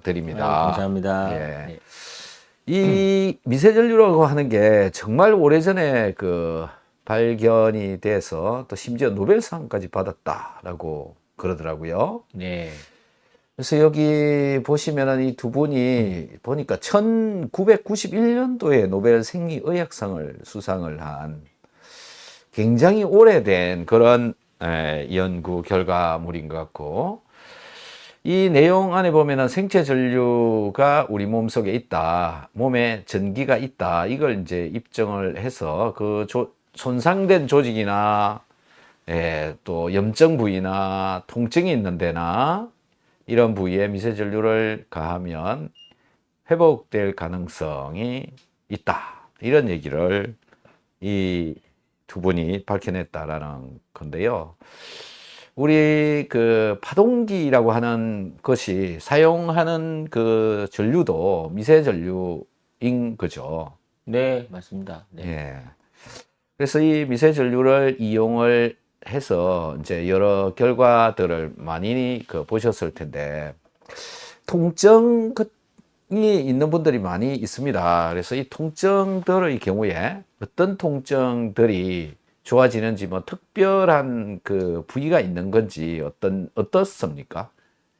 드립니다. 감사합니다. 예. 네. 이 미세전류라고 하는 게 정말 오래전에 발견이 돼서 또 심지어 노벨상까지 받았다라고 그러더라고요. 네. 그래서 여기 보시면은 이 두 분이 보니까 1991년도에 노벨 생리의학상을 수상을 한 굉장히 오래된 그런 연구 결과물인 것 같고, 이 내용 안에 보면은 생체 전류가 우리 몸 속에 있다, 몸에 전기가 있다, 이걸 이제 입증을 해서 손상된 조직이나 또 염증 부위나 통증이 있는 데나 이런 부위에 미세 전류를 가하면 회복될 가능성이 있다, 이런 얘기를 이 두 분이 밝혀냈다라는 건데요. 우리 파동기라고 하는 것이 사용하는 그 전류도 미세 전류인 거죠. 네, 맞습니다. 네. 예. 그래서 이 미세 전류를 이용을 해서 이제 여러 결과들을 많이 보셨을 텐데, 통증이 있는 분들이 많이 있습니다. 그래서 이 통증들의 경우에 어떤 통증들이 좋아지는지, 뭐 특별한 그 부위가 있는 건지 어떻습니까?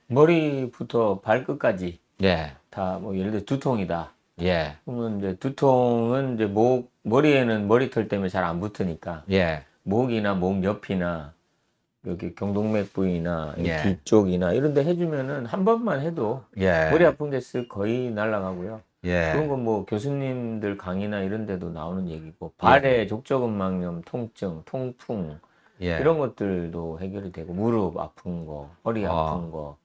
머리부터 발끝까지 예, 다 뭐 예를 들어 두통이다. 예, 그러면 이제 두통은 이제 머리에는 머리털 때문에 잘 안 붙으니까 예, 목이나 목 옆이나 여기 경동맥 부위나 이 예, 귀 쪽이나 이런 데 해주면은 한 번만 해도 머리 예, 아픈 게 쓱 거의 날아가고요. 그런 예, 건 뭐 교수님들 강의나 이런 데도 나오는 얘기고, 예, 발에 족저근막염 통증, 통풍 예, 이런 것들도 해결이 되고, 무릎 아픈 거, 허리 어, 아픈 거,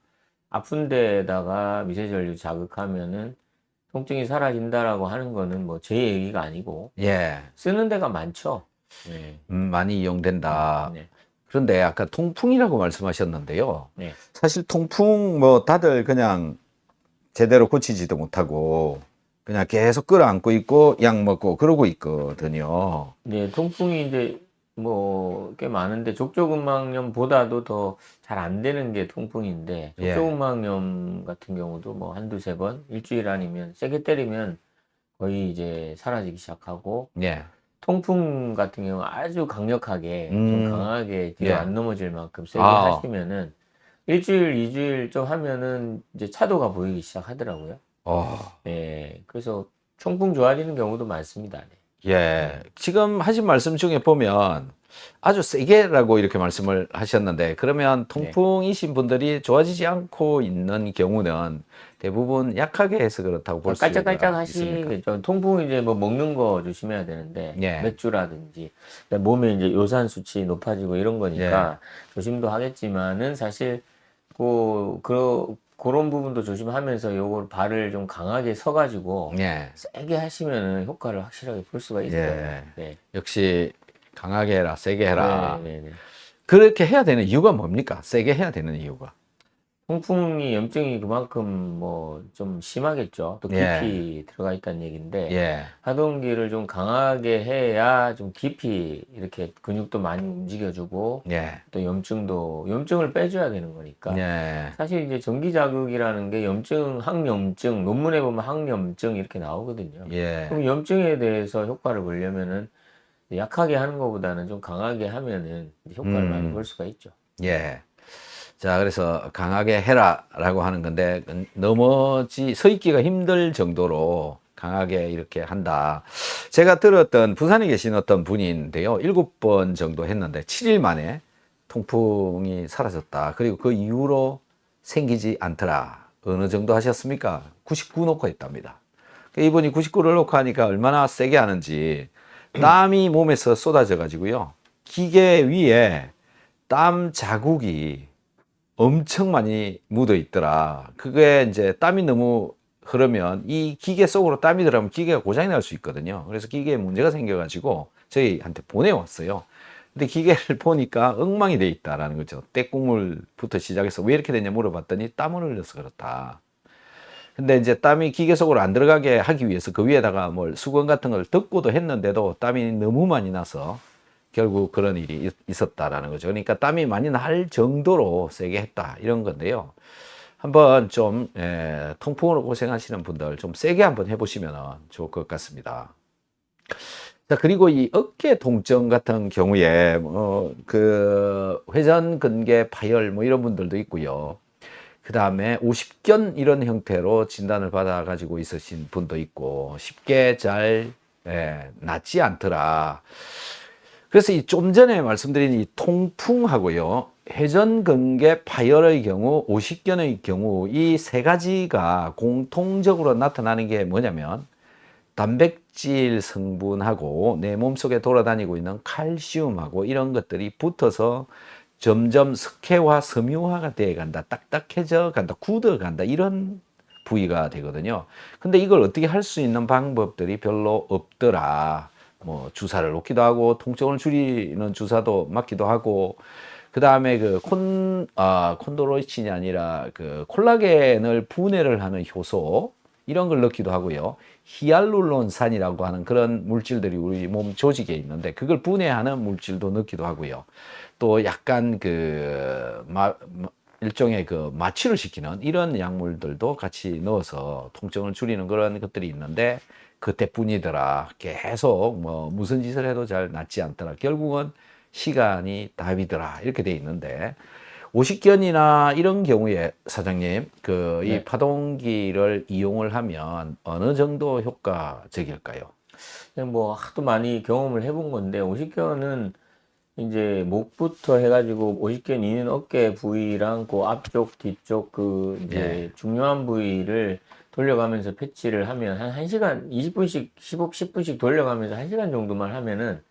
아픈 데에다가 미세전류 자극하면은 통증이 사라진다라고 하는 거는 뭐 제 얘기가 아니고 예, 쓰는 데가 많죠. 네. 많이 이용된다. 네. 그런데 아까 통풍이라고 말씀하셨는데요. 네. 사실 통풍 뭐 다들 그냥 제대로 고치지도 못하고 그냥 계속 끌어안고 있고 약 먹고 그러고 있거든요. 네, 통풍이 이제 뭐 꽤 많은데 족저근막염보다도 더 잘 안 되는 게 통풍인데, 예, 족저근막염 같은 경우도 뭐 한두 세 번, 일주일 아니면 세게 때리면 거의 이제 사라지기 시작하고, 예, 통풍 같은 경우 아주 강력하게 좀 음, 강하게 뒤로 예, 안 넘어질 만큼 세게 아, 하시면은 일주일, 이주일 좀 하면은 이제 차도가 보이기 시작하더라고요. 어, 네, 그래서 통풍 좋아지는 경우도 많습니다. 네. 예. 지금 하신 말씀 중에 보면 아주 세게라고 이렇게 말씀을 하셨는데, 그러면 네. 통풍이신 분들이 좋아지지 않고 있는 경우는 대부분 약하게 해서 그렇다고 볼 수가 깔짝깔짝 있습니까? 하시겠죠. 통풍 이제 뭐 먹는 거 조심해야 되는데, 예, 맥주라든지 그다음에 몸에 이제 요산 수치 높아지고 이런 예, 거니까 조심도 하겠지만은, 사실 그런 부분도 조심하면서 요걸 발을 좀 강하게 서가지고 예, 세게 하시면은 효과를 확실하게 볼 수가 있어요. 예. 네. 역시 강하게 해라, 세게 네, 해라. 네, 네. 그렇게 해야 되는 이유가 뭡니까? 세게 해야 되는 이유가. 통풍이 염증이 그만큼 뭐 좀 심하겠죠. 또 예, 깊이 들어가 있다는 얘기인데, 예, 하동기를 좀 강하게 해야 좀 깊이 이렇게 근육도 많이 움직여주고, 예, 또 염증을 빼줘야 되는 거니까. 예, 사실 이제 전기 자극이라는 게 항염증, 논문에 보면 항염증 이렇게 나오거든요. 예, 그럼 염증에 대해서 효과를 보려면은 약하게 하는 것보다는 좀 강하게 하면은 이제 효과를 많이 볼 음, 수가 있죠. 예. 자, 그래서 강하게 해라라고 하는 건데, 서 있기가 힘들 정도로 강하게 이렇게 한다. 제가 들었던 부산에 계신 어떤 분인데요. 7번 정도 했는데 7일 만에 통풍이 사라졌다. 그리고 그 이후로 생기지 않더라. 어느 정도 하셨습니까? 99 놓고 했답니다. 이분이 99를 놓고 하니까 얼마나 세게 하는지 땀이 몸에서 쏟아져 가지고요. 기계 위에 땀 자국이 엄청 많이 묻어 있더라. 그게 이제 땀이 너무 흐르면 이 기계 속으로 땀이 들어가면 기계가 고장이 날 수 있거든요. 그래서 기계에 문제가 생겨가지고 저희한테 보내왔어요. 근데 기계를 보니까 엉망이 돼 있다라는 거죠. 때국물부터 시작해서 왜 이렇게 됐냐 물어봤더니 땀을 흘려서 그렇다. 근데 이제 땀이 기계 속으로 안 들어가게 하기 위해서 그 위에다가 뭘 수건 같은 걸 덮고도 했는데도 땀이 너무 많이 나서 결국 그런 일이 있었다라는 거죠. 그러니까 땀이 많이 날 정도로 세게 했다 이런 건데요. 한번 좀 통풍으로 고생하시는 분들 좀 세게 한번 해보시면 좋을 것 같습니다. 자, 그리고 이 어깨 통증 같은 경우에 그 회전 근개 파열 뭐 이런 분들도 있고요. 그 다음에 오십견 이런 형태로 진단을 받아 가지고 있으신 분도 있고 쉽게 잘 낫지 않더라. 그래서 이 좀 전에 말씀드린 이 통풍하고요, 회전근개 파열의 경우, 오십견의 경우 이 세 가지가 공통적으로 나타나는 게 뭐냐면 단백질 성분하고 내 몸속에 돌아다니고 있는 칼슘하고 이런 것들이 붙어서 점점 석회화, 섬유화가 돼 간다, 딱딱해져 간다, 굳어 간다, 이런 부위가 되거든요. 근데 이걸 어떻게 할 수 있는 방법들이 별로 없더라. 뭐 주사를 놓기도 하고 통증을 줄이는 주사도 맞기도 하고, 그 다음에 콘드로이친이 아니라 그 콜라겐을 분해를 하는 효소 이런 걸 넣기도 하고요. 히알루론산이라고 하는 그런 물질들이 우리 몸 조직에 있는데 그걸 분해하는 물질도 넣기도 하고요. 또 약간 일종의 그 마취를 시키는 이런 약물들도 같이 넣어서 통증을 줄이는 그런 것들이 있는데 그때뿐이더라. 계속 뭐 무슨 짓을 해도 잘 낫지 않더라. 결국은 시간이 답이더라. 이렇게 돼 있는데 오십견이나 이런 경우에 사장님 이 네. 파동기를 이용을 하면 어느 정도 효과적일까요? 그냥 뭐 하도 많이 경험을 해본 건데, 오십견은 이제 목부터 해가지고 오십견 있는 어깨 부위랑 그 앞쪽, 뒤쪽 그 예. 이제 중요한 부위를 돌려가면서 패치를 하면 한 1시간, 20분씩, 10분씩 돌려가면서 1시간 정도만 하면은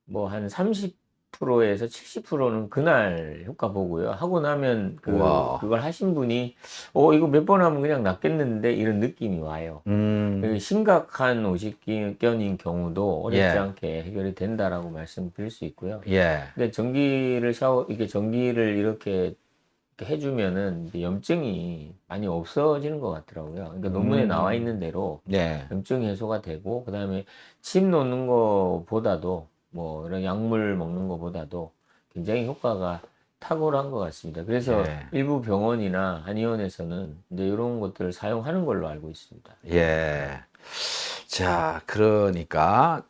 뭐 한 30%에서 70%는 그날 효과 보고요. 하고 나면 와. 그걸 하신 분이 이거 몇 번 하면 그냥 낫겠는데 이런 느낌이 와요. 심각한 오십견인 경우도 어렵지 예. 않게 해결이 된다라고 말씀드릴 수 있고요. 예. 근데 이게 전기를 이렇게 해주면은 이제 염증이 많이 없어지는 것 같더라고요. 그러니까 논문에 나와 있는 대로 예. 염증 해소가 되고, 그 다음에 침 놓는 거보다도 뭐 이런 약물 먹는 거보다도 굉장히 효과가 탁월한 것 같습니다. 그래서 예. 일부 병원이나 한의원에서는 이제 이런 것들을 사용하는 걸로 알고 있습니다. 예. 자, 그러니까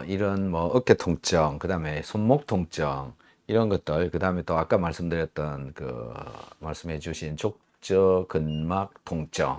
이런 뭐 어깨 통증, 그다음에 손목 통증 이런 것들, 그다음에 또 아까 말씀드렸던 말씀해 주신 족저근막 통증.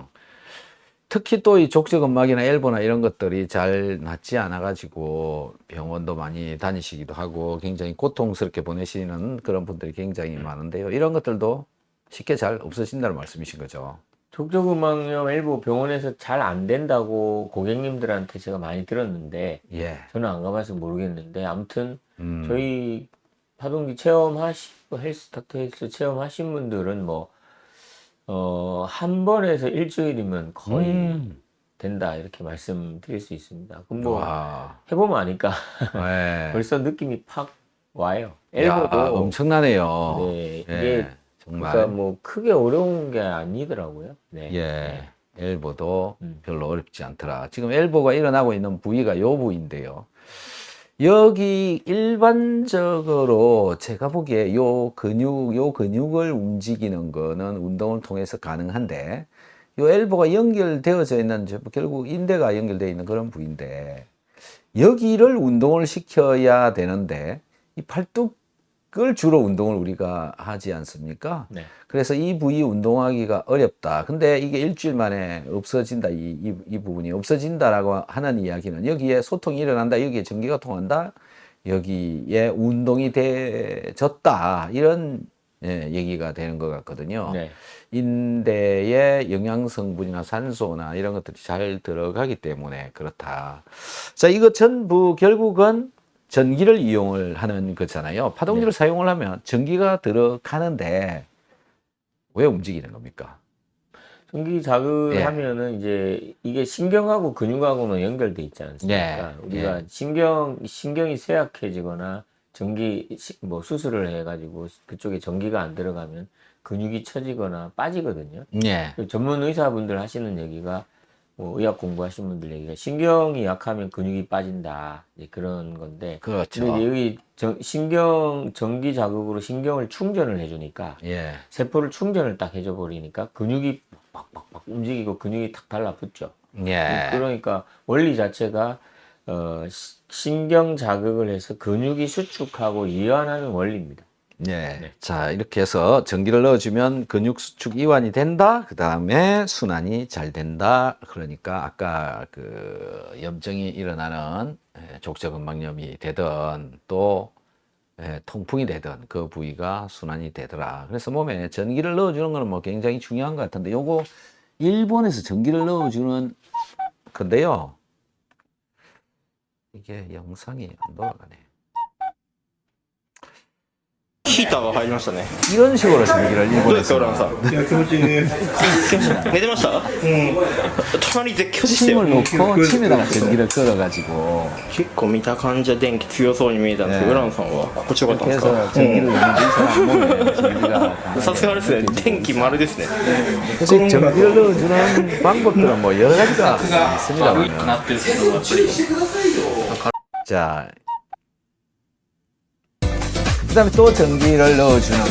특히 또 이 족저근막이나 엘보나 이런 것들이 잘 낫지 않아 가지고 병원도 많이 다니시기도 하고 굉장히 고통스럽게 보내시는 그런 분들이 굉장히 많은데요. 이런 것들도 쉽게 잘 없어진다는 말씀이신 거죠. 족저근막염 일부 병원에서 잘 안 된다고 고객님들한테 제가 많이 들었는데, 예. 저는 안 가봐서 모르겠는데, 아무튼 음. 저희 파동기 체험하시고 닥터 헬스 체험하신 분들은 뭐 한 번에서 일주일이면 거의 음. 된다 이렇게 말씀드릴 수 있습니다. 그럼 뭐 와. 해보면 아니까 예. 벌써 느낌이 팍 와요. 야, 엘보도 엄청나네요. 네, 이게 예. 그러니까 정말. 뭐 크게 어려운 게 아니더라고요. 네, 예. 네. 엘보도 음. 별로 어렵지 않더라. 지금 엘보가 일어나고 있는 부위가 요 부위인데요. 여기 일반적으로 제가 보기에 요 근육을 움직이는 거는 운동을 통해서 가능한데, 요 엘보가 연결되어져 있는, 결국 인대가 연결되어 있는 그런 부위인데, 여기를 운동을 시켜야 되는데, 이 팔뚝을 주로 운동을 우리가 하지 않습니까? 네. 그래서 이 부위 운동하기가 어렵다. 근데 이게 일주일 만에 없어진다. 이 부분이 없어진다라고 하는 이야기는 여기에 소통이 일어난다. 여기에 전기가 통한다. 여기에 운동이 돼졌다. 이런 얘기가 되는 것 같거든요. 네. 인대에 영양 성분이나 산소나 이런 것들이 잘 들어가기 때문에 그렇다. 자, 이거 전부 결국은 전기를 이용을 하는 거잖아요. 파동기를 네. 사용을 하면 전기가 들어가는데 왜 움직이는 겁니까? 전기 예. 자극하면은 이제 이게 신경하고 근육하고는 연결돼 있지 예. 않습니까? 예. 우리가 신경이 쇠약해지거나 뭐 수술을 해가지고 그쪽에 전기가 안 들어가면 근육이 처지거나 빠지거든요. 예. 그 전문 의사분들 하시는 얘기가 뭐 의학 공부하신 분들 얘기가 신경이 약하면 근육이 빠진다. 이제 그런 건데. 그렇죠. 근데 여기 신경 전기 자극으로 신경을 충전을 해주니까 예. 세포를 충전을 딱 해줘 버리니까 근육이 막 움직이고 근육이 탁 달라붙죠. 예. 그러니까 원리 자체가 신경 자극을 해서 근육이 수축하고 이완하는 원리입니다. 예. 네. 자, 이렇게 해서 전기를 넣어주면 근육 수축 이완이 된다. 그 다음에 순환이 잘 된다. 그러니까 아까 그 염증이 일어나는 족저근막염이 되든 또 통풍이 되든 그 부위가 순환이 되더라. 그래서 몸에 전기를 넣어주는 거는 뭐 굉장히 중요한 것 같은데 요거 일본에서 전기를 넣어주는 건데요. 이게 영상이 안 돌아가네. ヒーターが入りましたね。 이런 식으로 전기를 どうですか、 일본에서 浦野さん。いや気持ちいいね。寝てました？隣絶叫でした 침을 よ。 놓고 침에다가 전기를 끌어가지고 結構見た感じは電気強そうに見えたんですけど、ね浦野さんは心地よかったんです 그래서 か？ 전기를 넣는 이 사람 몸에 전기가 さすがですね。電気丸ですね。 사실 전기를 넣어주는 방법들은 뭐 여러 가지가 있습니다만 자 그다음에 또 전기를 넣어주는 거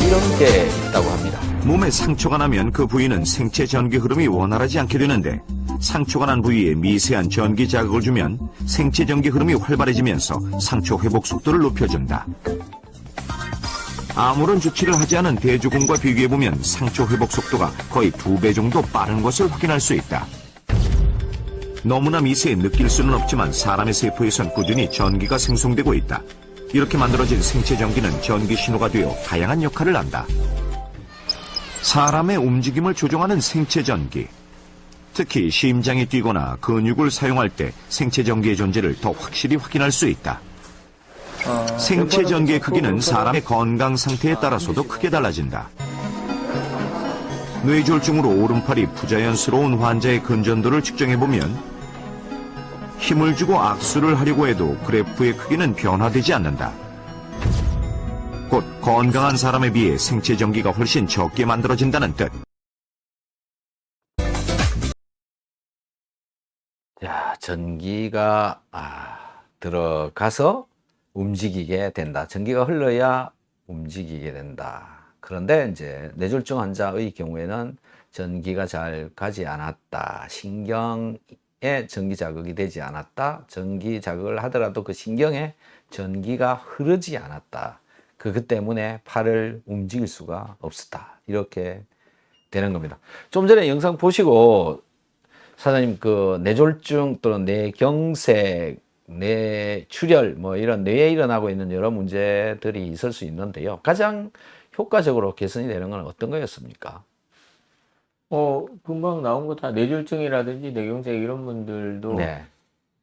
이런 게 있다고 합니다. 몸에 상처가 나면 그 부위는 생체 전기 흐름이 원활하지 않게 되는데 상처가 난 부위에 미세한 전기 자극을 주면 생체 전기 흐름이 활발해지면서 상처 회복 속도를 높여준다. 아무런 조치를 하지 않은 대조군과 비교해보면 상처 회복 속도가 거의 2배 정도 빠른 것을 확인할 수 있다. 너무나 미세해 느낄 수는 없지만 사람의 세포에선 꾸준히 전기가 생성되고 있다. 이렇게 만들어진 생체 전기는 전기 신호가 되어 다양한 역할을 한다. 사람의 움직임을 조종하는 생체 전기. 특히 심장이 뛰거나 근육을 사용할 때 생체 전기의 존재를 더 확실히 확인할 수 있다. 생체 전기의 크기는 사람의 건강 상태에 따라서도 크게 달라진다. 뇌졸중으로 오른팔이 부자연스러운 환자의 근전도를 측정해보면 힘을 주고 악수를 하려고 해도 그래프의 크기는 변화되지 않는다. 곧 건강한 사람에 비해 생체 전기가 훨씬 적게 만들어진다는 뜻. 자, 전기가 들어가서 움직이게 된다. 전기가 흘러야 움직이게 된다. 그런데 이제 뇌졸중 환자의 경우에는 전기가 잘 가지 않았다. 신경에 전기 자극이 되지 않았다. 전기 자극을 하더라도 그 신경에 전기가 흐르지 않았다. 그것 때문에 팔을 움직일 수가 없었다. 이렇게 되는 겁니다. 좀 전에 영상 보시고 사장님 그 뇌졸중 또는 뇌경색, 뇌출혈 뭐 이런 뇌에 일어나고 있는 여러 문제들이 있을 수 있는데요. 가장 효과적으로 개선이 되는 건 어떤 거였습니까? 금방 나온 거 다 뇌졸중이라든지 뇌경색 이런 분들도 네.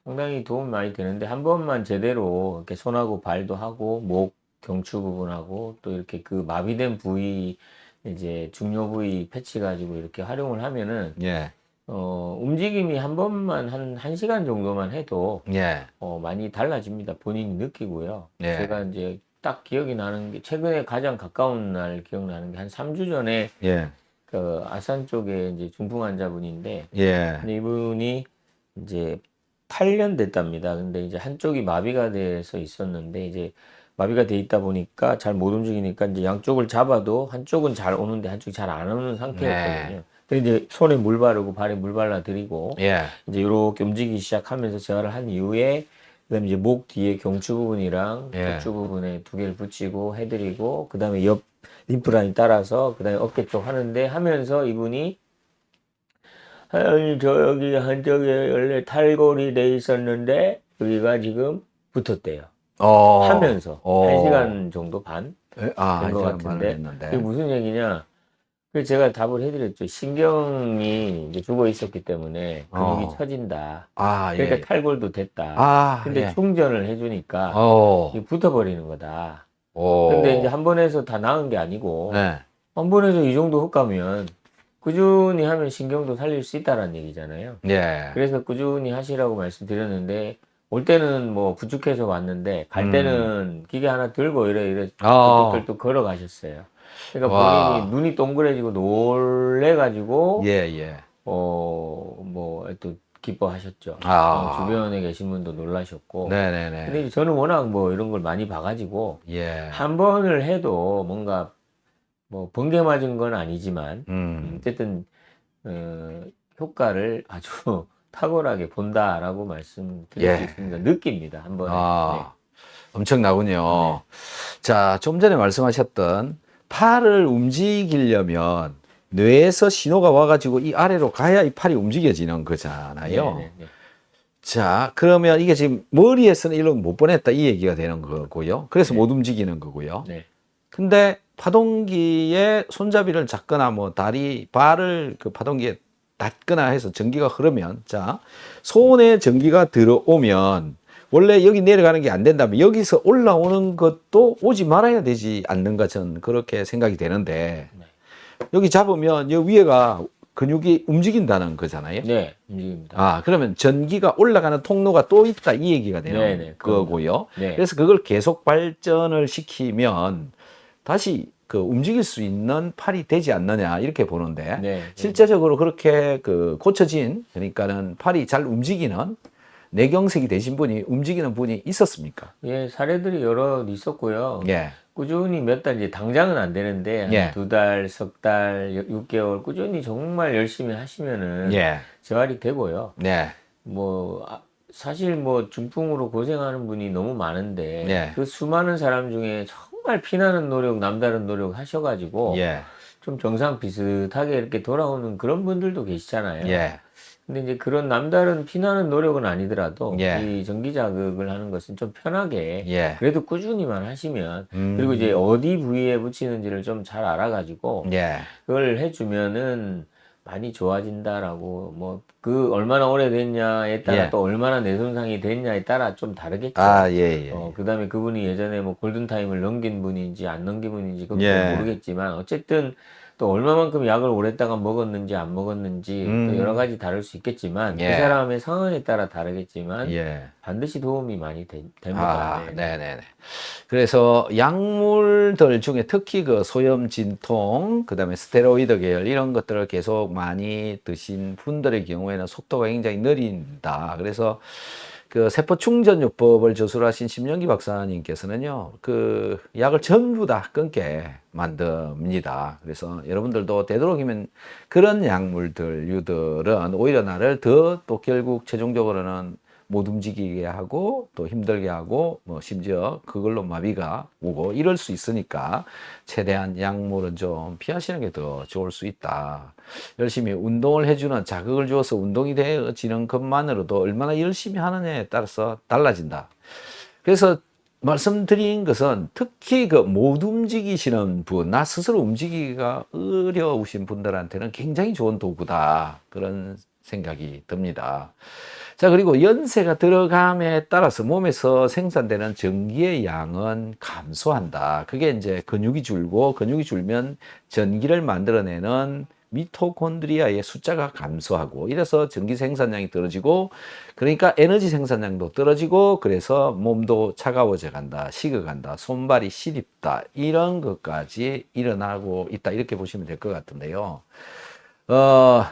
상당히 도움이 많이 되는데 한 번만 제대로 이렇게 손하고 발도 하고 목 경추 부분하고 또 이렇게 그 마비된 부위 이제 중요 부위 패치 가지고 이렇게 활용을 하면은 예. 움직임이 한 번만 한 1시간 정도만 해도 예. 많이 달라집니다. 본인이 느끼고요. 예. 제가 이제 딱 기억이 나는 게 최근에 가장 가까운 날 기억나는 게 한 3주 전에 예. 그 아산 쪽에 이제 중풍 환자분인데 예. 근데 이분이 이제 8년 됐답니다. 근데 이제 한쪽이 마비가 돼서 있었는데 이제 마비가 돼 있다 보니까 잘 못 움직이니까 이제 양쪽을 잡아도 한쪽은 잘 오는데 한쪽이 잘 안 오는 상태였거든요. 근데 이제 손에 물 바르고 발에 물 발라 드리고 예. 이제 이렇게 움직이기 시작하면서 재활을 한 이후에 그다음에 이제 목 뒤에 경추 부분이랑 예. 척추 부분에 두 개를 붙이고 해드리고 그다음에 옆 림프라인 따라서 그다음에 어깨 쪽 하는데 하면서 이분이 아니 저 여기 한쪽에 원래 탈골이 돼 있었는데 여기가 지금 붙었대요. 하면서 1시간 정도 반 된 것 같은데 그게 무슨 얘기냐? 그래서 제가 답을 해드렸죠. 신경이 이제 죽어 있었기 때문에 근육이 처진다. 그러니까 예. 탈골도 됐다. 근데 예. 충전을 해주니까 이게 붙어버리는 거다. 근데 이제 한 번 해서 다 나은 게 아니고 네. 한 번 해서 이 정도 효과면 꾸준히 하면 신경도 살릴 수 있다는 얘기잖아요. 예. 그래서 꾸준히 하시라고 말씀드렸는데 올 때는 뭐 부축해서 왔는데 갈 때는 기계 하나 들고 이래 또 걸어가셨어요. 그러니까 와. 본인이 눈이 동그래지고 놀래가지고 예. 예. 뭐 또 기뻐하셨죠. 아. 주변에 계신 분도 놀라셨고. 네네네. 근데 이제 저는 워낙 뭐 이런 걸 많이 봐가지고 예. 한 번을 해도 뭔가 뭐 번개 맞은 건 아니지만 어쨌든 효과를 아주 탁월하게 본다라고 말씀드릴 예. 수 있습니다. 느낍니다. 한 번에. 아, 엄청나군요. 자, 좀 전에 말씀하셨던 팔을 움직이려면 뇌에서 신호가 와가지고 이 아래로 가야 이 팔이 움직여지는 거잖아요. 네네네. 자, 그러면 이게 지금 머리에서는 일로 못 보냈다 이 얘기가 되는 거고요. 그래서 네. 못 움직이는 거고요. 네. 근데 파동기에 손잡이를 잡거나 뭐 다리, 발을 그 파동기에 닿거나 해서 전기가 흐르면, 자, 손에 전기가 들어오면 원래 여기 내려가는 게 안 된다면 여기서 올라오는 것도 오지 말아야 되지 않는가 저는 그렇게 생각이 되는데 네. 여기 잡으면 여기 위에가 근육이 움직인다는 거잖아요. 네, 움직입니다. 아, 그러면 전기가 올라가는 통로가 또 있다 이 얘기가 되는 네네, 거고요. 네. 그래서 그걸 계속 발전을 시키면 다시 그 움직일 수 있는 팔이 되지 않느냐 이렇게 보는데 네. 실제적으로 그렇게 그 고쳐진 그러니까는 팔이 잘 움직이는 뇌경색이 되신 분이 움직이는 분이 있었습니까? 예, 사례들이 여러 있었고요. 예. 꾸준히 몇 달, 이제 당장은 안 되는데, 한 예. 2달, 석 달, 6개월 꾸준히 정말 열심히 하시면은 예. 재활이 되고요. 네. 사실 중풍으로 고생하는 분이 너무 많은데, 예. 그 수많은 사람 중에 정말 피나는 노력, 남다른 노력 하셔가지고, 예. 좀 정상 비슷하게 이렇게 돌아오는 그런 분들도 계시잖아요. 예. 근데 이제 그런 남다른 피나는 노력은 아니더라도 예. 이 전기 자극을 하는 것은 좀 편하게 예. 그래도 꾸준히만 하시면 그리고 이제 어디 부위에 붙이는지를 좀 잘 알아가지고 예. 그걸 해주면은 많이 좋아진다라고 그 얼마나 오래됐냐에 따라 예. 또 얼마나 뇌 손상이 됐냐에 따라 좀 다르겠죠. 아, 예, 예. 그다음에 그분이 예전에 골든타임을 넘긴 분인지 안 넘긴 분인지 그건 예. 모르겠지만 어쨌든 또 얼마만큼 약을 오랫동안 먹었는지 안 먹었는지 또 여러 가지 다를 수 있겠지만 예. 그 사람의 상황에 따라 다르겠지만 예. 반드시 도움이 많이 됩니다. 아, 네. 네네네. 그래서 약물들 중에 특히 그 소염 진통, 그 다음에 스테로이드 계열 이런 것들을 계속 많이 드신 분들의 경우에는 속도가 굉장히 느린다. 그래서 그 세포 충전요법을 저술하신 심영기 박사님께서는요, 그 약을 전부 다 끊게 만듭니다. 그래서 여러분들도 되도록이면 그런 약물들들은 오히려 나를 더 또 결국 최종적으로는 못 움직이게 하고 또 힘들게 하고 심지어 그걸로 마비가 오고 이럴 수 있으니까 최대한 약물은 좀 피하시는 게 더 좋을 수 있다. 열심히 운동을 해주는 자극을 주어서 운동이 되어지는 것만으로도 얼마나 열심히 하느냐에 따라서 달라진다. 그래서 말씀드린 것은 특히 그 못 움직이시는 분, 나 스스로 움직이기가 어려우신 분들한테는 굉장히 좋은 도구다. 그런 생각이 듭니다. 자, 그리고 연세가 들어감에 따라서 몸에서 생산되는 전기의 양은 감소한다. 그게 이제 근육이 줄고, 근육이 줄면 전기를 만들어내는 미토콘드리아의 숫자가 감소하고, 이래서 전기 생산량이 떨어지고, 그러니까 에너지 생산량도 떨어지고, 그래서 몸도 차가워져 간다, 식어간다, 손발이 시립다, 이런 것까지 일어나고 있다. 이렇게 보시면 될 것 같은데요.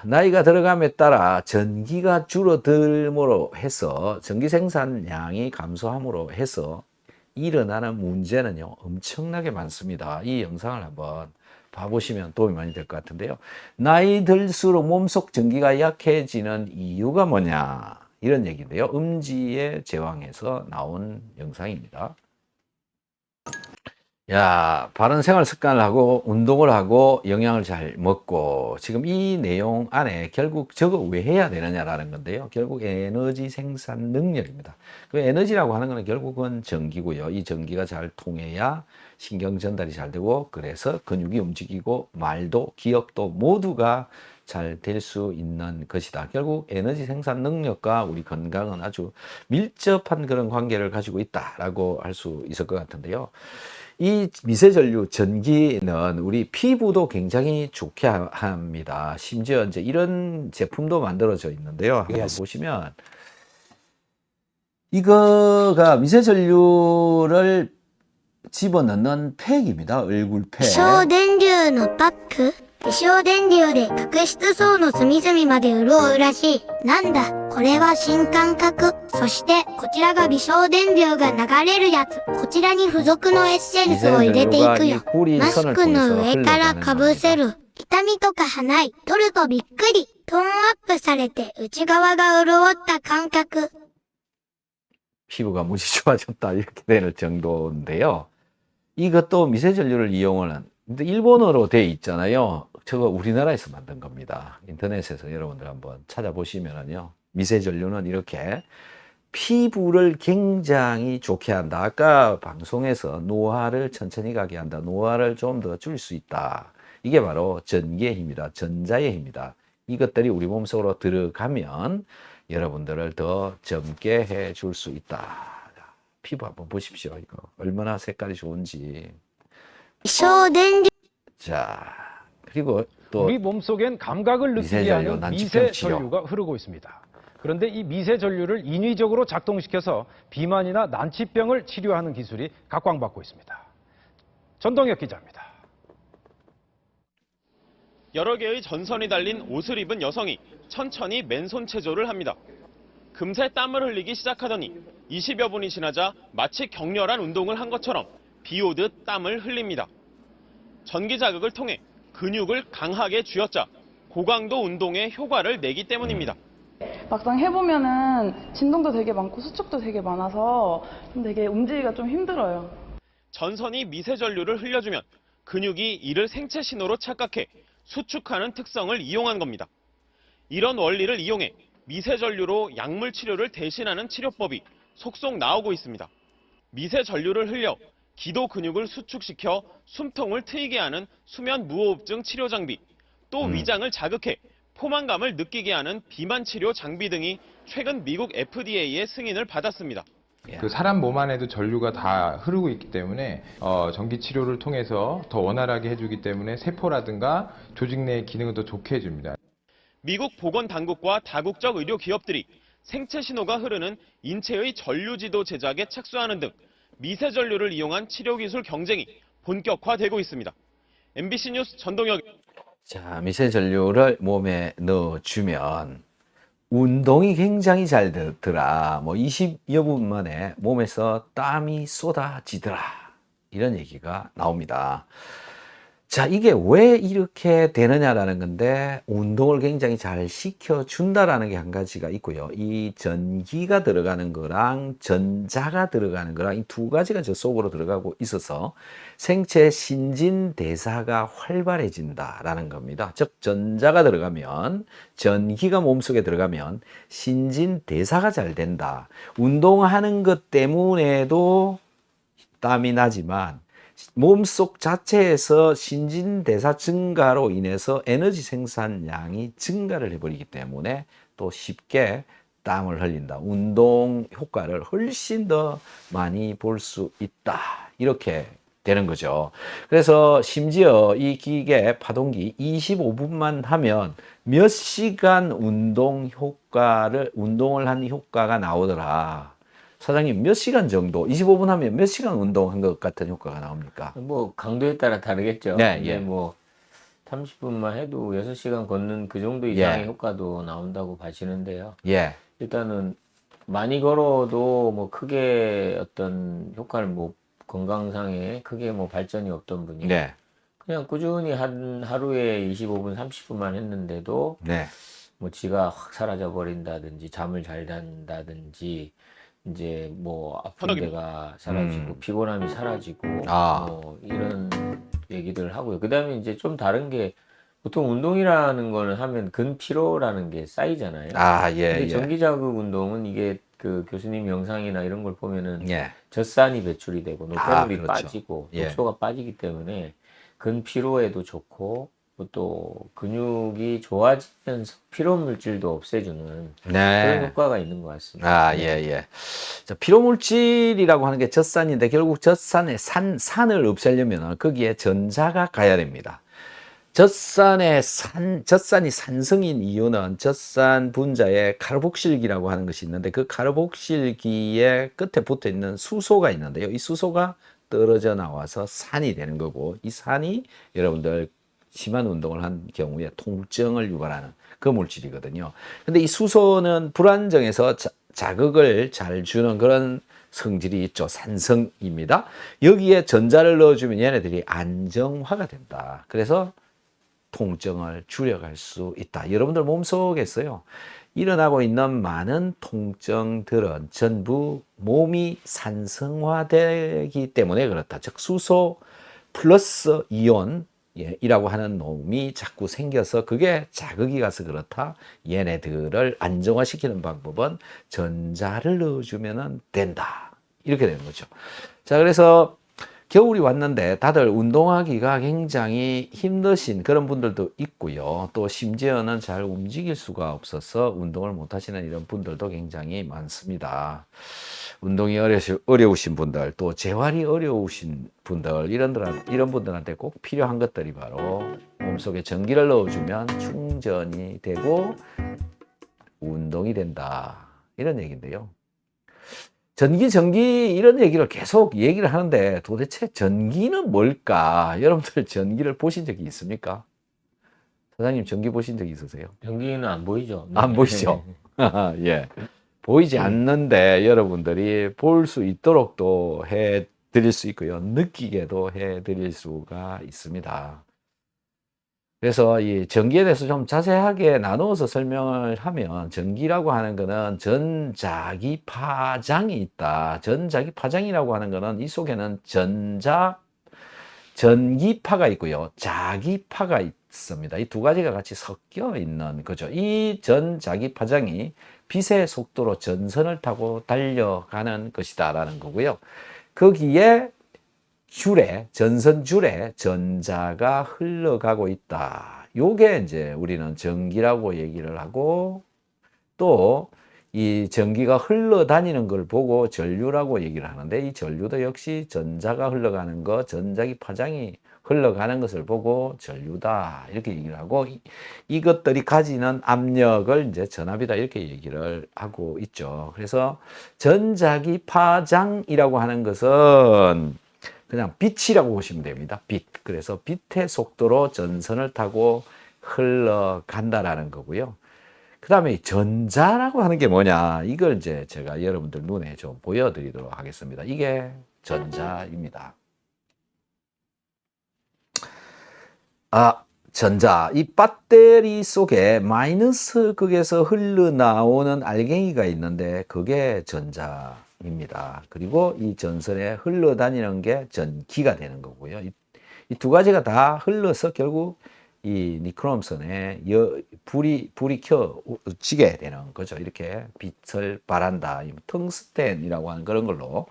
나이가 들어감에 따라 전기가 줄어들므로 해서 전기 생산량이 감소함으로 해서 일어나는 문제는요, 엄청나게 많습니다. 이 영상을 한번 봐보시면 도움이 많이 될 것 같은데요. 나이 들수록 몸속 전기가 약해지는 이유가 뭐냐? 이런 얘기인데요. 음지의 제왕에서 나온 영상입니다. 야, 바른 생활 습관을 하고 운동을 하고 영양을 잘 먹고 지금 이 내용 안에 결국 저거 왜 해야 되느냐라는 건데요. 결국 에너지 생산 능력입니다. 그 에너지라고 하는 거는 결국은 전기고요. 이 전기가 잘 통해야 신경 전달이 잘 되고 그래서 근육이 움직이고 말도 기억도 모두가 잘 될 수 있는 것이다. 결국 에너지 생산 능력과 우리 건강은 아주 밀접한 그런 관계를 가지고 있다라고 할 수 있을 것 같은데요. 이 미세전류 전기는 우리 피부도 굉장히 좋게 합니다. 심지어 이제 이런 제품도 만들어져 있는데요. 한번 보시면 이거가 미세전류를 집어넣는 팩입니다. 얼굴 팩. 小電流のパック手小電流で角質層の隅々まで潤うらしい。なんだ、これは新感覚。そして、こちらが微小電流が流れるやつ。こちらに付属のエッセンスを入れていくよ。マスクの上からかぶせる。痛みとかはない。取るとびっくり。トーンアップされて内側が潤った感覚。 피부가 무지 좋아졌다 이렇게 되는 정도인데요. 이것도 미세전류를 이용하는 근데 일본어로 돼 있잖아요. 저거 우리나라에서 만든 겁니다. 인터넷에서 여러분들 한번 찾아보시면은요. 미세전류는 이렇게 피부를 굉장히 좋게 한다. 아까 방송에서 노화를 천천히 가게 한다. 노화를 좀 더 줄 수 있다. 이게 바로 전기의 힘이다. 전자의 힘이다. 이것들이 우리 몸속으로 들어가면 여러분들을 더 젊게 해줄 수 있다. 자, 피부 한번 보십시오. 이거 얼마나 색깔이 좋은지. 小電流 자, 그리고 또 우리 몸속엔 감각을 느끼게 미세전류, 하는 난치병 치료. 미세전류가 흐르고 있습니다. 그런데 이 미세전류를 인위적으로 작동시켜서 비만이나 난치병을 치료하는 기술이 각광받고 있습니다. 전동혁 기자입니다. 여러 개의 전선이 달린 옷을 입은 여성이 천천히 맨손 체조를 합니다. 금세 땀을 흘리기 시작하더니 20여 분이 지나자 마치 격렬한 운동을 한 것처럼 비 오듯 땀을 흘립니다. 전기 자극을 통해 근육을 강하게 쥐어짜 고강도 운동에 효과를 내기 때문입니다. 막상 해보면은 진동도 되게 많고 수축도 되게 많아서 좀 되게 움직이기가 좀 힘들어요. 전선이 미세전류를 흘려주면 근육이 이를 생체 신호로 착각해 수축하는 특성을 이용한 겁니다. 이런 원리를 이용해 미세전류로 약물 치료를 대신하는 치료법이 속속 나오고 있습니다. 미세전류를 흘려 기도 근육을 수축시켜 숨통을 트이게 하는 수면 무호흡증 치료 장비, 또 위장을 자극해 포만감을 느끼게 하는 비만 치료 장비 등이 최근 미국 FDA의 승인을 받았습니다. 그 사람 몸 안에도 전류가 다 흐르고 있기 때문에 전기 치료를 통해서 더 원활하게 해주기 때문에 세포라든가 조직 내의 기능을 더 좋게 해줍니다. 미국 보건당국과 다국적 의료 기업들이 생체 신호가 흐르는 인체의 전류지도 제작에 착수하는 등 미세전류를 이용한 치료기술 경쟁이 본격화되고 있습니다. MBC 뉴스 전동혁. 자, 미세전류를 몸에 넣어주면 운동이 굉장히 잘 되더라. 뭐 20여 분 만에 몸에서 땀이 쏟아지더라. 이런 얘기가 나옵니다. 자, 이게 왜 이렇게 되느냐라는 건데 운동을 굉장히 잘 시켜준다라는 게 한 가지가 있고요. 이 전기가 들어가는 거랑 전자가 들어가는 거랑 이 두 가지가 저 속으로 들어가고 있어서 생체 신진대사가 활발해진다라는 겁니다. 즉 전자가 들어가면 전기가 몸속에 들어가면 신진대사가 잘 된다. 운동하는 것 때문에도 땀이 나지만 몸속 자체에서 신진대사 증가로 인해서 에너지 생산량이 증가를 해버리기 때문에 또 쉽게 땀을 흘린다. 운동 효과를 훨씬 더 많이 볼 수 있다. 이렇게 되는 거죠. 그래서 심지어 이 기계 파동기 25분만 하면 몇 시간 운동을 한 효과가 나오더라. 사장님 몇 시간 정도 25분 하면 몇 시간 운동한 것 같은 효과가 나옵니까? 뭐 강도에 따라 다르겠죠. 네, 근데 예. 뭐 30분만 해도 6시간 걷는 그 정도 이상의 예. 효과도 나온다고 봐지는데요. 예. 일단은 많이 걸어도 뭐 크게 어떤 효과를 뭐 건강상에 크게 뭐 발전이 없던 분이 네. 그냥 꾸준히 한 하루에 25분, 30분만 했는데도 네. 뭐 지가 확 사라져 버린다든지 잠을 잘 잔다든지 이제 뭐 아픈 데가 사라지고 피곤함이 사라지고 뭐 이런 얘기들 하고요. 그다음에 이제 좀 다른 게 보통 운동이라는 거는 하면 근피로라는 게 쌓이잖아요. 아, 예, 근데 예. 전기자극 운동은 이게 그 교수님 영상이나 이런 걸 보면은 예. 젖산이 배출이 되고 노폐물이 그렇죠. 빠지고 예. 녹소가 빠지기 때문에 근피로에도 좋고 또 근육이 좋아지면서 피로 물질도 없애주는 그런 네. 효과가 있는 것 같습니다. 아, 예, 예. 자, 피로물질이라고 하는 게 젖산인데 결국 젖산의 산을 없애려면 거기에 전자가 가야 됩니다. 젖산이 산성인 이유는 젖산 분자에 카르복실기라고 하는 것이 있는데 그 카르복실기의 끝에 붙어 있는 수소가 있는데요. 이 수소가 떨어져 나와서 산이 되는 거고 이 산이 여러분들 심한 운동을 한 경우에 통증을 유발하는 그 물질이거든요. 근데 이 수소는 불안정해서 자극을 잘 주는 그런 성질이 있죠. 산성입니다. 여기에 전자를 넣어주면 얘네들이 안정화가 된다. 그래서 통증을 줄여갈 수 있다. 여러분들 몸속에서요, 일어나고 있는 많은 통증들은 전부 몸이 산성화되기 때문에 그렇다. 즉 수소 플러스 이온 이라고 하는 놈이 자꾸 생겨서 그게 자극이 가서 그렇다. 얘네들을 안정화시키는 방법은 전자를 넣어주면 된다. 이렇게 되는 거죠. 자, 그래서 겨울이 왔는데 다들 운동하기가 굉장히 힘드신 그런 분들도 있고요. 또 심지어는 잘 움직일 수가 없어서 운동을 못 하시는 이런 분들도 굉장히 많습니다. 운동이 어려우신 분들, 또 재활이 어려우신 분들, 이런 분들한테 꼭 필요한 것들이 바로 몸속에 전기를 넣어주면 충전이 되고 운동이 된다. 이런 얘기인데요. 전기 이런 얘기를 계속 얘기를 하는데 도대체 전기는 뭘까? 여러분들 전기를 보신 적이 있습니까? 사장님 전기 보신 적이 있으세요? 전기는 안 보이죠. 안 보이죠? 예. 보이지 않는데 여러분들이 볼 수 있도록 또 해 드릴 수 있고요. 느끼게도 해 드릴 수가 있습니다. 그래서 이 전기에 대해서 좀 자세하게 나누어서 설명을 하면 전기라고 하는 거는 전자기 파장이 있다. 전자기 파장이라고 하는 거는 이 속에는 전기파가 있고요. 자기파가 있습니다. 이 두 가지가 같이 섞여 있는 거죠. 이 전자기 파장이 빛의 속도로 전선을 타고 달려가는 것이다라는 거고요. 거기에 전선 줄에 전자가 흘러가고 있다. 요게 이제 우리는 전기라고 얘기를 하고, 또 이 전기가 흘러다니는 걸 보고 전류라고 얘기를 하는데, 이 전류도 역시 전자가 흘러가는 거, 전자기 파장이 흘러가는 것을 보고 전류다 이렇게 얘기를 하고, 이것들이 가지는 압력을 이제 전압이다 이렇게 얘기를 하고 있죠. 그래서 전자기 파장이라고 하는 것은 그냥 빛이라고 보시면 됩니다. 빛. 그래서 빛의 속도로 전선을 타고 흘러간다라는 거고요. 그 다음에 전자라고 하는 게 뭐냐? 이걸 이제 제가 여러분들 눈에 좀 보여드리도록 하겠습니다. 이게 전자입니다. 전자. 이 배터리 속에 마이너스 극에서 흘러나오는 알갱이가 있는데 그게 전자입니다. 그리고 이 전선에 흘러다니는 게 전기가 되는 거고요. 이 두 가지가 다 흘러서 결국 이 니크롬선에 불이 켜지게 되는 거죠. 이렇게 빛을 발한다. 텅스텐이라고 하는 그런 걸로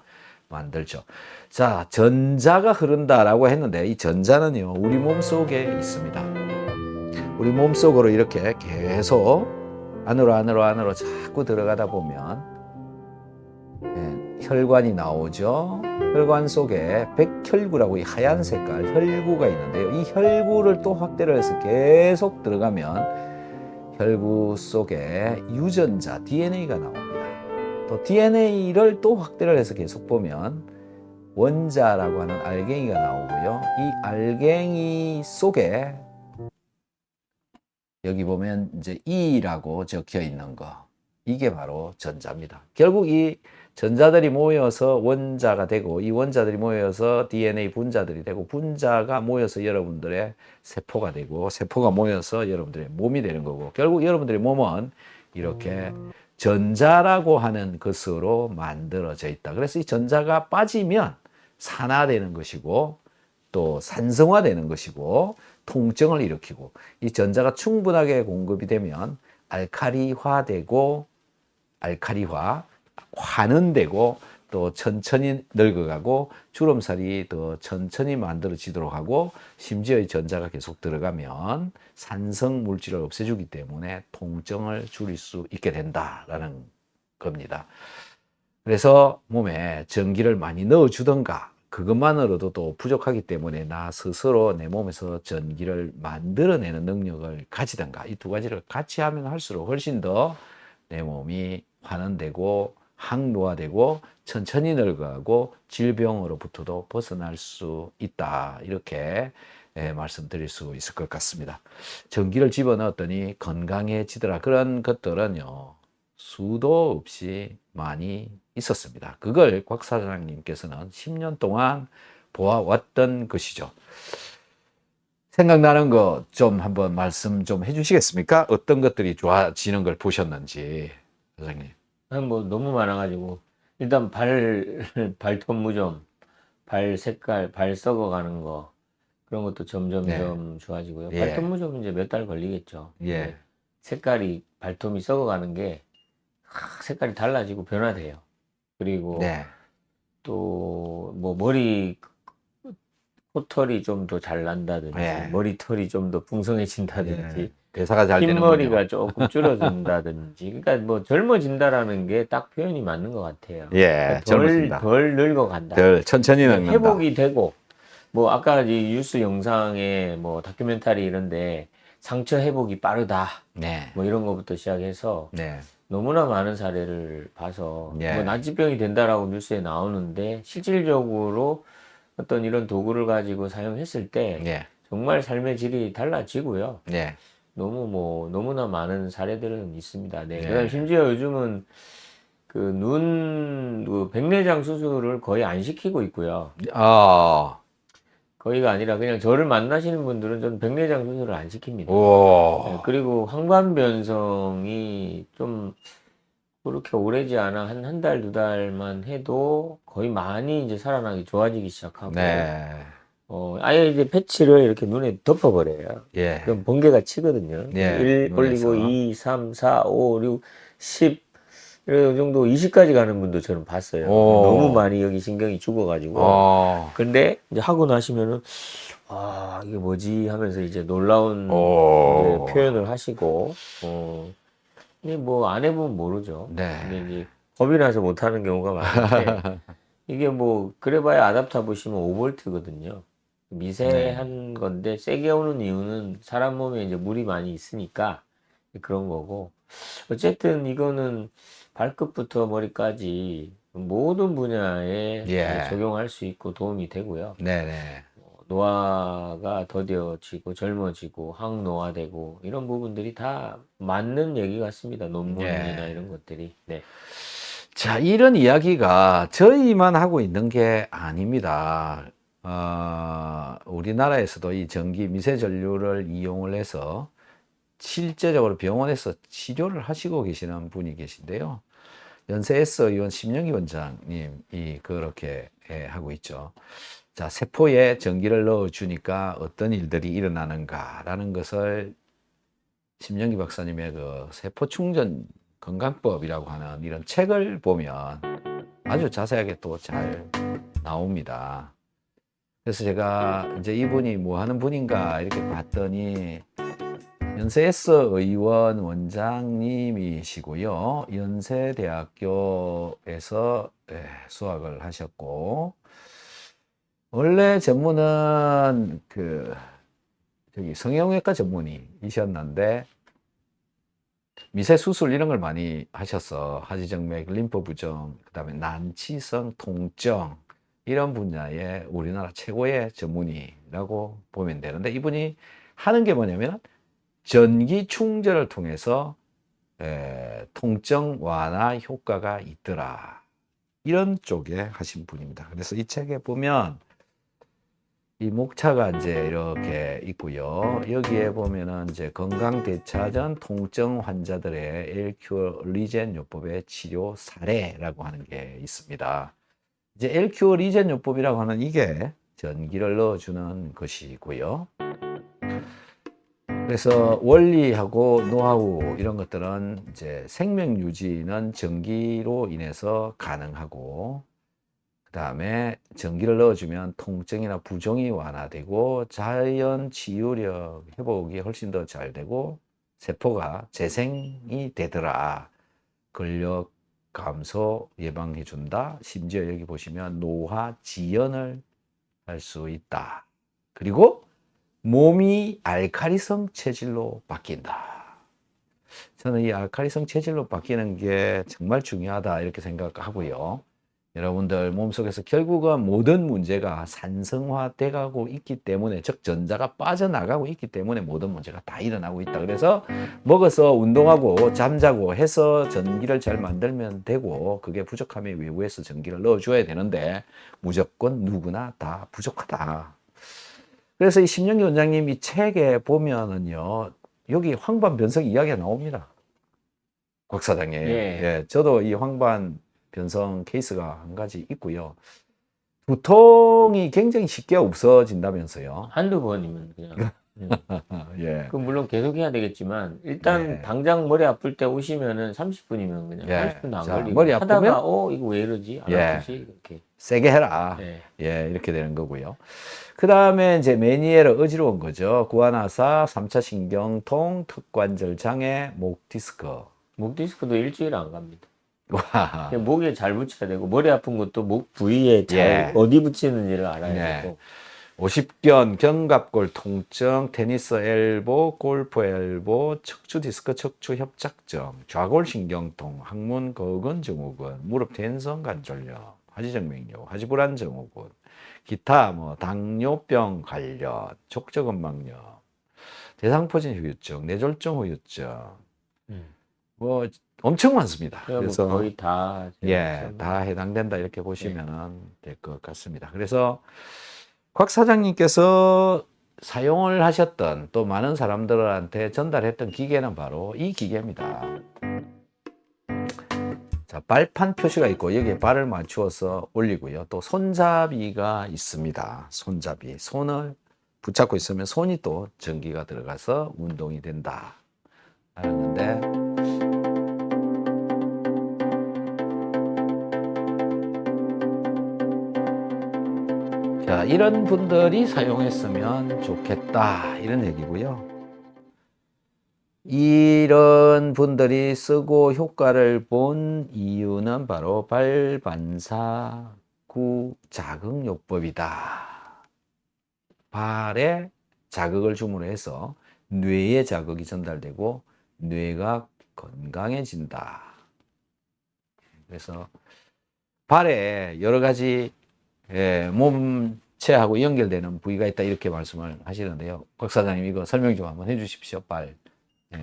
만들죠. 자, 전자가 흐른다라고 했는데 이 전자는요, 우리 몸 속에 있습니다. 우리 몸 속으로 이렇게 계속 안으로 자꾸 들어가다 보면 혈관이 나오죠. 혈관 속에 백혈구라고 이 하얀 색깔 혈구가 있는데요. 이 혈구를 또 확대를 해서 계속 들어가면 혈구 속에 유전자 DNA가 나옵니다. 또 DNA를 또 확대를 해서 계속 보면 원자라고 하는 알갱이가 나오고요. 이 알갱이 속에 여기 보면 이제 E라고 적혀 있는 거, 이게 바로 전자입니다. 결국 이 전자들이 모여서 원자가 되고, 이 원자들이 모여서 DNA 분자들이 되고, 분자가 모여서 여러분들의 세포가 되고, 세포가 모여서 여러분들의 몸이 되는 거고, 결국 여러분들의 몸은 이렇게 전자라고 하는 것으로 만들어져 있다. 그래서 이 전자가 빠지면 산화되는 것이고, 또 산성화되는 것이고, 통증을 일으키고, 이 전자가 충분하게 공급이 되면 알카리화되고, 화는 되고, 또 천천히 늙어가고 주름살이 더 천천히 만들어지도록 하고, 심지어 이 전자가 계속 들어가면 산성 물질을 없애주기 때문에 통증을 줄일 수 있게 된다라는 겁니다. 그래서 몸에 전기를 많이 넣어주던가 그것만으로도 또 부족하기 때문에 나 스스로 내 몸에서 전기를 만들어내는 능력을 가지던가, 이 두 가지를 같이 하면 할수록 훨씬 더 내 몸이 환원되고 항노화되고 천천히 늙어가고 질병으로부터도 벗어날 수 있다. 이렇게 말씀드릴 수 있을 것 같습니다. 전기를 집어넣었더니 건강해지더라. 그런 것들은요, 수도 없이 많이 있었습니다. 그걸 곽 사장님께서는 10년 동안 보아왔던 것이죠. 생각나는 거 좀 한번 말씀 좀 해주시겠습니까? 어떤 것들이 좋아지는 걸 보셨는지, 사장님. 뭐 너무 많아가지고 일단 발톱 무좀, 발 색깔, 발 썩어가는 거 그런 것도 점점점 좋아지고요. 예. 발톱 무좀 이제 몇 달 걸리겠죠. 예. 근데 색깔이 발톱이 썩어가는 게 색깔이 달라지고 변화돼요. 그리고 네. 또 뭐 머리 코털이 좀 더 잘 난다든지 예. 머리털이 좀 더 풍성해진다든지 예. 대사가 잘 되는군요. 흰머리가 조금 줄어든다든지 그러니까 뭐 젊어진다라는 게 딱 표현이 맞는 것 같아요. 예, 그러니까 젊어진다. 덜 늙어간다. 덜 천천히 늙는다. 회복이 되고 뭐 아까 이 뉴스 영상에 뭐 다큐멘터리 이런데 상처 회복이 빠르다 네. 뭐 이런 것부터 시작해서 네. 너무나 많은 사례를 봐서 예. 뭐 난치병이 된다라고 뉴스에 나오는데 실질적으로 어떤 이런 도구를 가지고 사용했을 때 예. 정말 삶의 질이 달라지고요. 예. 너무나 많은 사례들은 있습니다. 네. 예. 그다음 심지어 요즘은 그 백내장 수술을 거의 안 시키고 있고요. 거의가 아니라 그냥 저를 만나시는 분들은 저는 백내장 수술을 안 시킵니다. 오. 네, 그리고 황반 변성이 좀 그렇게 오래지 않아 한 달, 두 달만 해도 거의 많이 이제 살아나기 좋아지기 시작하고 네. 아예 이제 패치를 이렇게 눈에 덮어버려요. 예. 그럼 번개가 치거든요. 예, 1 올리고 눈에서. 2, 3, 4, 5, 6, 10 이런 정도 20까지 가는 분도 저는 봤어요. 오. 너무 많이 여기 신경이 죽어가지고. 근데 이제 하고 나시면은 이게 뭐지 하면서 이제 놀라운 오. 이제 표현을 하시고 근데 뭐 안 해보면 모르죠. 네. 근데 이제 겁이 나서 못하는 경우가 많은데 이게 뭐 그래봐야 아답터 보시면 5V거든요. 미세한 건데 세게 오는 이유는 사람 몸에 이제 물이 많이 있으니까 그런 거고 어쨌든 이거는 발끝부터 머리까지 모든 분야에 예. 적용할 수 있고 도움이 되고요. 네네. 노화가 더뎌지고 젊어지고 항노화되고 이런 부분들이 다 맞는 얘기 같습니다. 논문이나 예. 이런 것들이. 네. 자, 이런 이야기가 저희만 하고 있는 게 아닙니다. 우리나라에서도 이 전기 미세 전류를 이용을 해서 실제적으로 병원에서 치료를 하시고 계시는 분이 계신데요. 연세 S 의원 심영희 원장님이 그렇게 하고 있죠. 자, 세포에 전기를 넣어주니까 어떤 일들이 일어나는가라는 것을 심영희 박사님의 그 세포 충전 건강법이라고 하는 이런 책을 보면 아주 자세하게 또 잘 나옵니다. 그래서 제가 이제 이분이 뭐 하는 분인가 이렇게 봤더니 연세 S 의원 원장님이시고요. 연세대학교에서 수학을 하셨고, 원래 전문은 성형외과 전문의이셨는데, 미세 수술 이런 걸 많이 하셔서 하지정맥, 림프부종, 그다음에 난치성 통증 이런 분야의 우리나라 최고의 전문의라고 보면 되는데, 이분이 하는 게 뭐냐면 전기 충전을 통해서 통증 완화 효과가 있더라. 이런 쪽에 하신 분입니다. 그래서 이 책에 보면 이 목차가 이제 이렇게 있고요. 여기에 보면은 이제 건강대차전 통증 환자들의 LQ 리젠 요법의 치료 사례라고 하는 게 있습니다. 이제 LQ 리젠 요법이라고 하는 이게 전기를 넣어주는 것이고요. 그래서 원리하고 노하우 이런 것들은 이제 생명 유지는 전기로 인해서 가능하고, 그 다음에 전기를 넣어주면 통증이나 부종이 완화되고 자연 치유력 회복이 훨씬 더 잘 되고 세포가 재생이 되더라. 근력 감소 예방해 준다. 심지어 여기 보시면 노화 지연을 할 수 있다. 그리고 몸이 알칼리성 체질로 바뀐다. 저는 이 알칼리성 체질로 바뀌는 게 정말 중요하다 이렇게 생각하고요. 여러분들 몸속에서 결국은 모든 문제가 산성화돼 가고 있기 때문에, 즉 전자가 빠져나가고 있기 때문에 모든 문제가 다 일어나고 있다. 그래서 먹어서 운동하고 잠자고 해서 전기를 잘 만들면 되고, 그게 부족하면 외부에서 전기를 넣어줘야 되는데 무조건 누구나 다 부족하다. 그래서 이 심영기 원장님 이 책에 보면은요, 여기 황반 변성 이야기가 나옵니다. 곽 사장님. 예, 저도 이 황반 변성 케이스가 한 가지 있고요. 두통이 굉장히 쉽게 없어진다면서요. 한두 번이면 그냥. 예. 그 물론 계속 해야 되겠지만 일단 네. 당장 머리 아플 때 오시면은 30분이면 그냥 예. 30분도 안 자, 걸리고 머리 하다가 아프면? 이거 왜 이러지? 안 예. 아프지? 이렇게. 세게 해라. 네. 예, 이렇게 되는 거고요. 그 다음에 이제 메니에르 어지러운 거죠. 구안화사, 3차 신경통, 턱관절 장애, 목 디스크. 목 디스크도 일주일 안 갑니다. 와. 그냥 목에 잘 붙여야 되고 머리 아픈 것도 목 부위에 잘 예. 어디 붙이는지를 알아야 네. 되고. 50견, 견갑골 통증, 테니스 엘보, 골프 엘보, 척추 디스크, 척추 협착증, 좌골 신경통, 항문 거근 증후군, 무릎 텐성 관절염, 화지정맥류, 화지불안 증후군, 기타 뭐 당뇨병 관련, 족저근막염, 대상포진 후유증, 뇌졸중 후유증, 뭐 엄청 많습니다. 그래서 뭐 거의 다 예, 다 해당된다 이렇게 보시면 될 것 같습니다. 그래서 곽 사장님께서 사용을 하셨던, 또 많은 사람들한테 전달했던 기계는 바로 이 기계입니다. 자, 발판 표시가 있고 여기에 발을 맞추어서 올리고요. 또 손잡이가 있습니다. 손잡이. 손을 붙잡고 있으면 손이 또 전기가 들어가서 운동이 된다 하는 건데, 자, 이런 분들이 사용했으면 좋겠다 이런 얘기고요. 이런 분들이 쓰고 효과를 본 이유는 바로 발반사구 자극요법이다. 발에 자극을 줌으로 해서 뇌에 자극이 전달되고 뇌가 건강해진다. 그래서 발에 여러 가지 몸체하고 연결되는 부위가 있다 이렇게 말씀을 하시는데요. 곽 사장님 이거 설명 좀 한번 해주십시오. 발.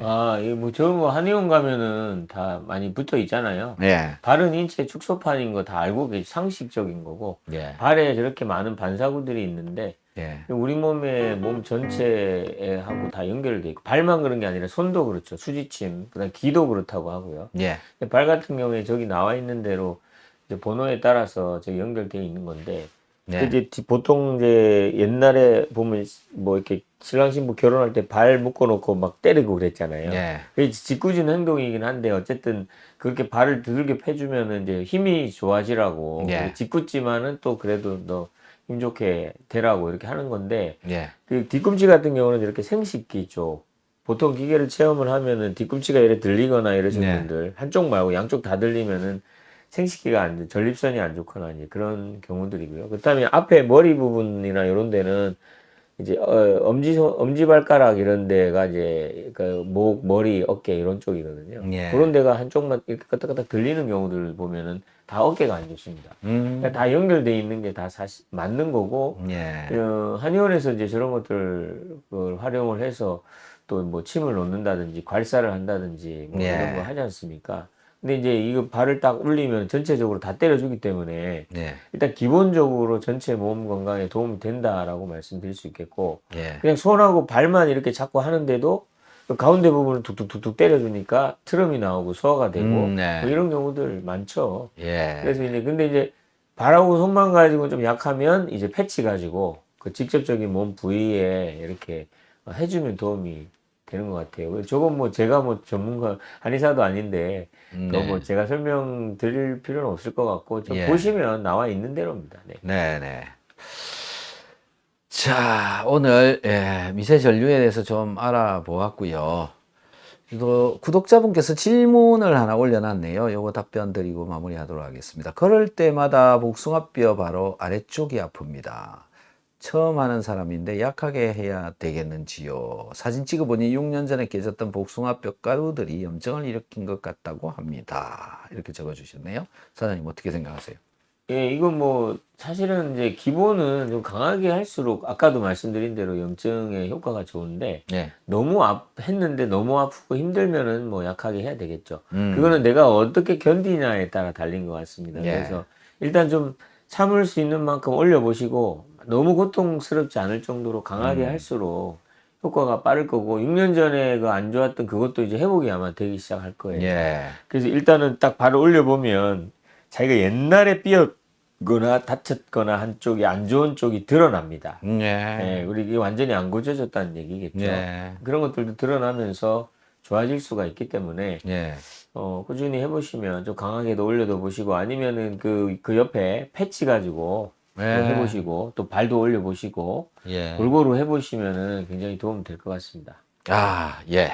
아, 이거 뭐 저 뭐 한의원 가면은 다 많이 붙어 있잖아요. 예. 발은 인체 축소판인 거 다 알고 계시 상식적인 거고 예. 발에 저렇게 많은 반사구들이 있는데 예. 우리 몸의 몸 전체에 하고 다 연결돼 있고 발만 그런 게 아니라 손도 그렇죠. 수지침, 그다음 귀도 그렇다고 하고요. 예. 발 같은 경우에 저기 나와 있는 대로 이제 번호에 따라서 저기 연결되어 있는 건데 네. 이제 보통 이제 옛날에 보면 뭐 이렇게 신랑 신부 결혼할 때 발 묶어놓고 막 때리고 그랬잖아요. 예. 그게 짓궂은 행동이긴 한데 어쨌든 그렇게 발을 두들겨 패주면은 이제 힘이 좋아지라고 예. 짓궂지만은 또 그래도 너 힘 좋게 되라고 이렇게 하는 건데 예. 그 뒤꿈치 같은 경우는 이렇게 생식기 쪽 보통 기계를 체험을 하면은 뒤꿈치가 이렇게 들리거나 이러신 네. 분들 한쪽 말고 양쪽 다 들리면은 생식기가 안, 전립선이 안 좋거나 이제 그런 경우들이고요. 그다음에 앞에 머리 부분이나 이런 데는 이제 엄지발가락 이런 데가 이제 그 목, 머리, 어깨 이런 쪽이거든요. 예. 그런 데가 한쪽만 이렇게 까딱까딱 들리는 경우들 보면은 다 어깨가 안 좋습니다. 그러니까 다 연결돼 있는 게 다 사실 맞는 거고 예. 한의원에서 이제 저런 것들을 활용을 해서 또 뭐 침을 놓는다든지 괄사를 한다든지 뭐 예. 이런 거 하지 않습니까? 근데 이제 이거 발을 딱 올리면 전체적으로 다 때려주기 때문에 예. 일단 기본적으로 전체 몸 건강에 도움이 된다라고 말씀드릴 수 있겠고 예. 그냥 손하고 발만 이렇게 잡고 하는데도 그 가운데 부분을 툭툭툭툭 때려주니까 트럼이 나오고 소화가 되고 네. 뭐 이런 경우들 많죠. 예. 그래서 이제 근데 이제 발하고 손만 가지고 좀 약하면 이제 패치 가지고 그 직접적인 몸 부위에 이렇게 해주면 도움이 되는 것 같아요. 저건 뭐 제가 뭐 전문가 한의사도 아닌데 뭐 제가 설명드릴 필요는 없을 것 같고 좀 예. 보시면 나와 있는 대로입니다. 네. 네네. 자, 오늘 미세전류에 대해서 좀 알아보았고요. 또 구독자분께서 질문을 하나 올려놨네요. 요거 답변 드리고 마무리하도록 하겠습니다. 걸을 때마다 복숭아뼈 바로 아래쪽이 아픕니다. 처음 하는 사람인데 약하게 해야 되겠는지요? 사진 찍어보니 6년 전에 깨졌던 복숭아뼈 가루들이 염증을 일으킨 것 같다고 합니다. 이렇게 적어주셨네요. 사장님 어떻게 생각하세요? 예, 이건 뭐 사실은 이제 기본은 좀 강하게 할수록 아까도 말씀드린 대로 염증의 효과가 좋은데 예. 너무 했는데 너무 아프고 힘들면은 뭐 약하게 해야 되겠죠. 음. 그거는 내가 어떻게 견디냐에 따라 달린 것 같습니다. 예. 그래서 일단 좀 참을 수 있는 만큼 올려보시고 너무 고통스럽지 않을 정도로 강하게 할수록 효과가 빠를 거고 6년 전에 그 안 좋았던 그것도 이제 회복이 아마 되기 시작할 거예요. 예. 그래서 일단은 딱 바로 올려보면 자기가 옛날에 삐었거나 다쳤거나 한쪽이 안 좋은 쪽이 드러납니다. 예. 예, 우리 이게 완전히 안 고쳐졌다는 얘기겠죠. 예. 그런 것들도 드러나면서 좋아질 수가 있기 때문에 예. 꾸준히 해보시면 좀 강하게도 올려도 보시고 아니면은 그 옆에 패치 가지고 또 예. 해보시고 또 발도 올려보시고 예. 골고루 해보시면은 굉장히 도움 될 것 같습니다. 아, 예.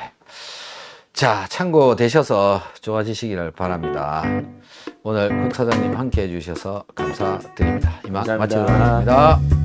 자, 참고되셔서 좋아지시기를 바랍니다. 오늘 국 사장님 함께 해주셔서 감사드립니다. 이만 감사합니다. 마치도록 하겠습니다.